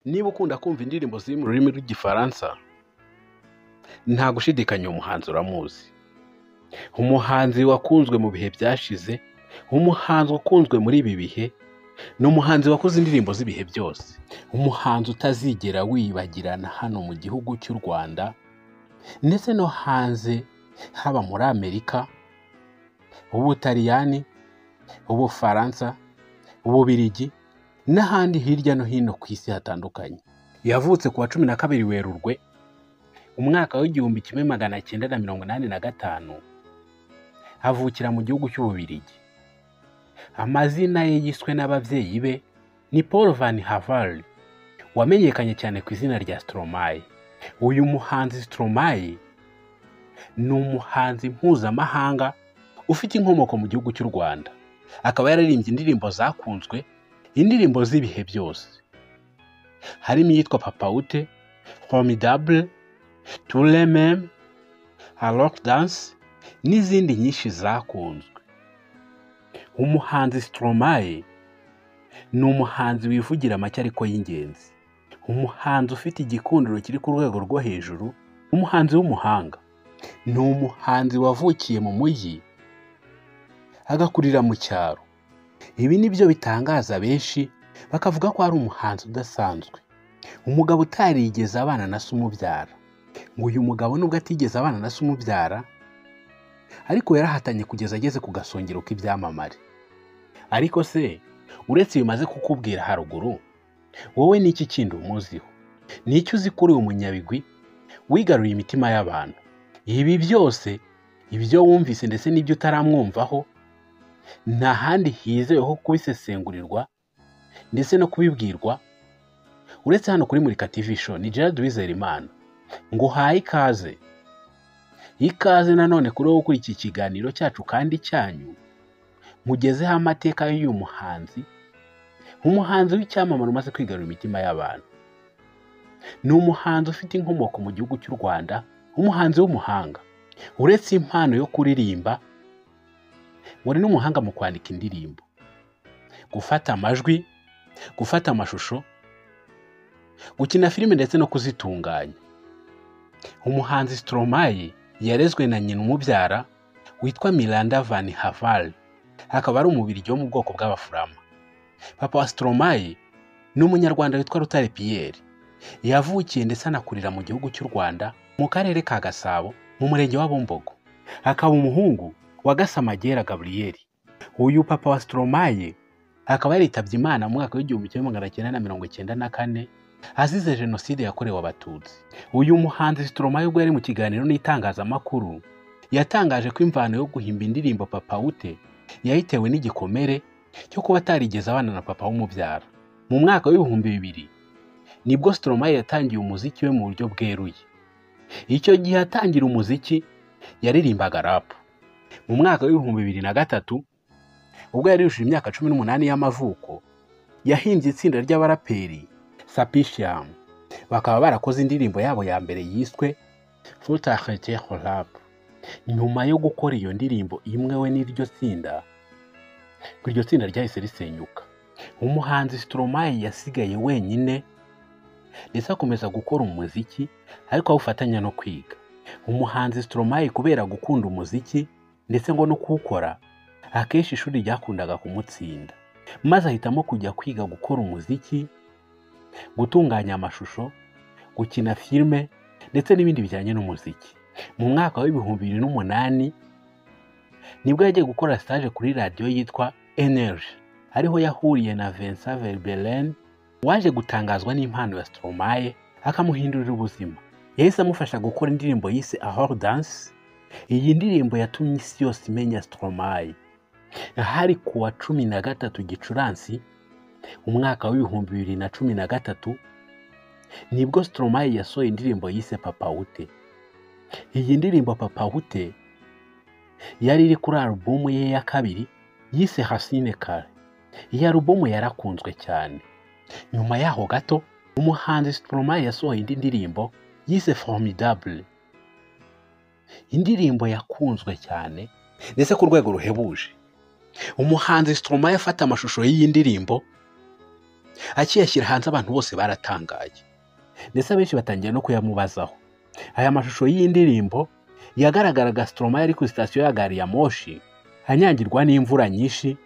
Niba ukunda kumva indirimbo ziri mu rurimi rw'igifaransa, nta gushidikanya umuhanzi uramuzi. Umuhanzi wakunzwe mu bihe byashize, umuhanzi ukunzwe muri ibi bihe, ni umuhanzi wakoze indirimbo z'ibihe byose. Umuhanzi utazigera wibagirana hano mu gihugu cy'u Rwanda, ndetse no hanze, haba muri Amerika, Ubutaliyani, Ubufaransa, Ububiligi, n'ahandi hirya no hino ku isi hatandukanye. Yavutse ku wa 12 Werurwe, umwaka w'1985, avukira mu gihugu cy'Ububiligi. Amazina ye yiswe n'ababyeyi be ni Paul Van Havre, wamenyekanye cyane ku izina rya Stromae. Uyu muhanzi Stromae ni umuhanzi mpuzamahanga ufite inkomoko mu gihugu cy'u Rwanda. Akaba yararimbye indirimbo zakunzwe, indirimbo z'ibihe byose, harimo iyitwa Papa Ute, Formidable, Tous les mêmes, Alors Danse, n'izindi nyinshi zakunzwe. Umuhanzi Stromae ni umuhanzi wivugira make ariko y'ingenzi, umuhanzi ufite igikundiro kiri ku rwego rwo hejuru, umuhanzi w'umuhanga. Ni umuhanzi wavukiye mu mujyi agakurira mu cyaro. Ibi ni byo bitangaza benshi, bakavuga ko ari umuhanzi udasanzwe, umugabo utarigeze abana na se umubyara. Ngo uyu mugabo nubwo atigeze abana na se umubyara, ariko yarahatanye kugeza ageze ku gasongero k'ibyamamare. Ariko se, uretse bimaze kukubwira haruguru, wowe ni iki kindi umuziho? Ni icyo uzi kuri uyu munyabigwi wigaruye imitima y'abantu? Ibi byose, ibyo wumvise ndetse n'ibyo utaramwumvaho, nta handi hizeweho kubisesengurirwa ndetse no kubibwirwa uretse hano kuri Murika TV Show. Ni Gerard Uwizerimana, ngo haye ikaze. Ikaze nanone kuri wowe kuri iki kiganiro cyacu kandi cyanyu, mugezeho amateka y'uyu muhanzi, umuhanzi w'icyamamare umaze kwigarura imitima y'abantu. Ni umuhanzi ufite inkomoko mu gihugu cy'u Rwanda, umuhanzi w'umuhanga. Uretse impano yo kuririmba, ngo ni n'umuhanga mu kwandika indirimbo, gufata amajwi, gufata amashusho, gukina filime ndetse no kuzitunganya. Umuhanzi Stromae yarezwe na nyina umubyara witwa Miranda Van Havre, akaba ari umubirigi wo mu bwoko bw'Abafurama. Papa wa Stromae ni umunyarwanda witwa Rutare Pierre. Yavukiye ndetse anakurira mu gihugu cy'u Rwanda, mu karere ka Gasabo, mu murenge wa Bumbogo. Akaba umuhungu wa Gasamagera Gabriel. Uyu papa wa Stromae akaba yaritabye Imana mu mwaka w'1994 azize jenoside yakorewe Abatutsi. Uyu muhanzi Stromae ubwo yari mu kiganiro n'itangazamakuru, yatangaje ko imvano yo guhimba indirimbo Papa Ute yayitewe n'igikomere cyo kuba atarigeze abana na papa w'umubyara. Mu mwaka w'2000 nibwo Stromae yatangiye umuziki we mu buryo bweruye. Icyo gihe atangira umuziki yaririmbaga rap. Mu mwaka w'2003 ubwo yari yujuje imyaka 18 y'amavuko, yahimbye itsinda ry'abaraperi Sapisham. Bakaba barakoze indirimbo yabo ya mbere yiswe Faut arrêter le rap. Nyuma yo gukora iyo ndirimbo imwe we n'iryo tsinda, iryo tsinda ryahise risenyuka. Umuhanzi Stromae yasigaye wenyine, ndetse akomeza gukora umuziki ariko awufatanya no kwiga. Umuhanzi Stromae kubera gukunda umuziki ndetse ngo no kuwukora, akenshi ishuri ryakundaga kumutsinda, maze ahitamo kujya kwiga gukora umuziki, gutunganya amashusho, gukina filime ndetse n'ibindi bijyanye n'umuziki. Mu mwaka wa 2008 nibwo yagiye gukora stage kuri radio yitwa Energy, ariho yahuriye na Vincent Verbelen, waje gutangazwa n'impano ya Stromae akamuhindurira ubuzima. Yahise amufasha gukora indirimbo yise Alors Danse. Iyi ndirimbo yatumye isi yose imenya Stromae. Hari ku wa 13 Gicurasi umwaka wa 2013 nibwo Stromae yasohoye indirimbo yise Papa Ute. Iyi ndirimbo Papa Ute yari iri kuri alubumu ye ya kabiri yise Racine Kare. Iyi alubumu yarakunzwe cyane. Nyuma yaho gato, umuhanzi Stromae yasohoye indi ndirimbo yise Formidable. Indirimbo yakunzwe cyane ndetse ku rwego ruhebuje. Umuhanzi Stromae afata amashusho y'iyi ndirimbo akiyashyira hanze abantu bose baratangaye ndetse abenshi batangiye no kuyamubazaho. Aya mashusho y'iyi ndirimbo yagaragaraga Stromae ari kuri sitasiyo ya gari ya moshi anyagirwa n'imvura nyinshi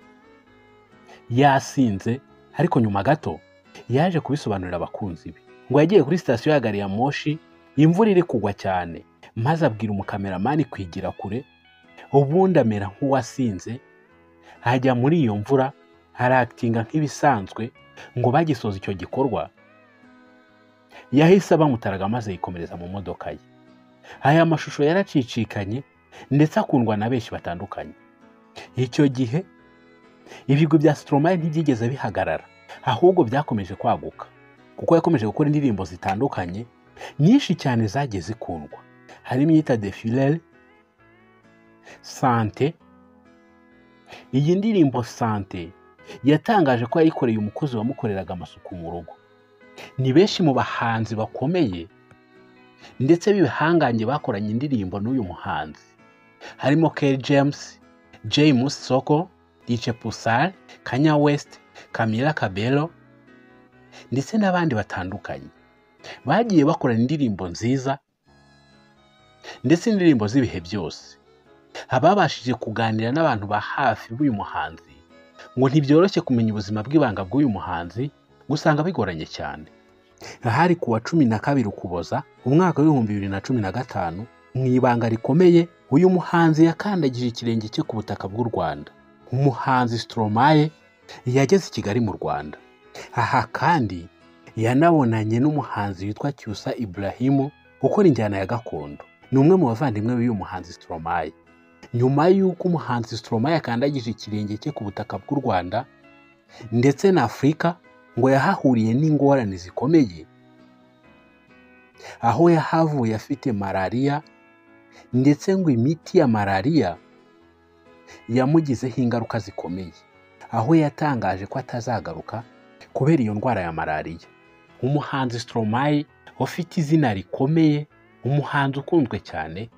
yasinze, ariko nyuma gato yaje kubisobanurira abakunzi be ngo yagiye kuri sitasiyo ya gari ya moshi imvura iri kugwa cyane, maze abwira umukameramani kwigira kure, ubundi amera nk'uwasinze ajya muri iyo mvura arakitinga nk'ibisanzwe ngo bagisoza icyo gikorwa yahise bamutaraga maze yikomereza mu modoka ye. Aya mashusho yaracicikanye ndetse akundwa na benshi batandukanye. Icyo gihe ibigwi bya Stromae ntibyigeze bihagarara, ahubwo byakomeje kwaguka kuko yakomeje gukora indirimbo zitandukanye nyinshi cyane zagiye zikundwa, harimo iyita Defilel, Sante. Iyi ndirimbo Sante yatangaje ko yayikoreye umukozi wamukoreraga amasuku mu rugo. Ni benshi mu bahanzi bakomeye ndetse b'ibihangange bakoranye indirimbo n'uyu muhanzi, harimo Kerry James, Jay Musoko, DJ Pusar, Kanye West, Camila Cabello ndetse n'abandi batandukanye. Bagiye bakorana indirimbo nziza ndetse indirimbo z'ibihe byose. Ababashije kuganira n'abantu ba hafi b'uyu muhanzi ngo ntibyoroshye kumenya ubuzima bw'ibanga bw'uyu muhanzi, gusanga bigoranye cyane. Ahari kuwa 12 Ukuboza umwaka w'2015 mu ibanga rikomeye uyu muhanzi yakandagije ikirenge cye ku butaka bw'u Rwanda. Umuhanzi Stromae yageze i Kigali mu Rwanda. Aha kandi yanabonanye n'umuhanzi witwa Cyusa Ibrahim ukora injyana ya gakondo. Ni umwe mu bavandimwe b'uyu muhanzi Stromae. Nyuma y'uko umuhanzi Stromae yakandagije ikirenge cye ku butaka bw'u Rwanda ndetse na Afurika, ngo yahahuriye n'ingorane zikomeye, aho yahavuye afite malaria ndetse ngo imiti ya malaria yamugizeho ingaruka zikomeye, aho yatangaje ko atazagaruka kubera iyo ndwara ya malaria. Umuhanzi Stromae ufite izina rikomeye, umuhanzi ukunzwe cyane,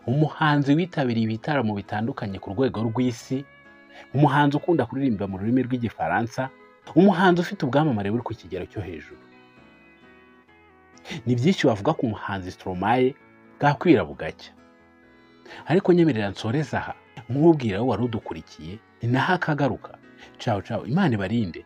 umuhanzi witabiriye ibitaramo bitandukanye ku rwego rw'isi, umuhanzi ukunda kuririmba mu rurimi rw'igifaransa, umuhanzi ufite ubwamamare buri ku kigero cyo hejuru. Ni byinshi bavuga ku muhanzi Stromae bwakwira bugacya, ariko nyemerera nsoreza aha nkubwira wowe wari udukurikiye, ni naho akagaruka. Ciao ciao, Imana ibarinde.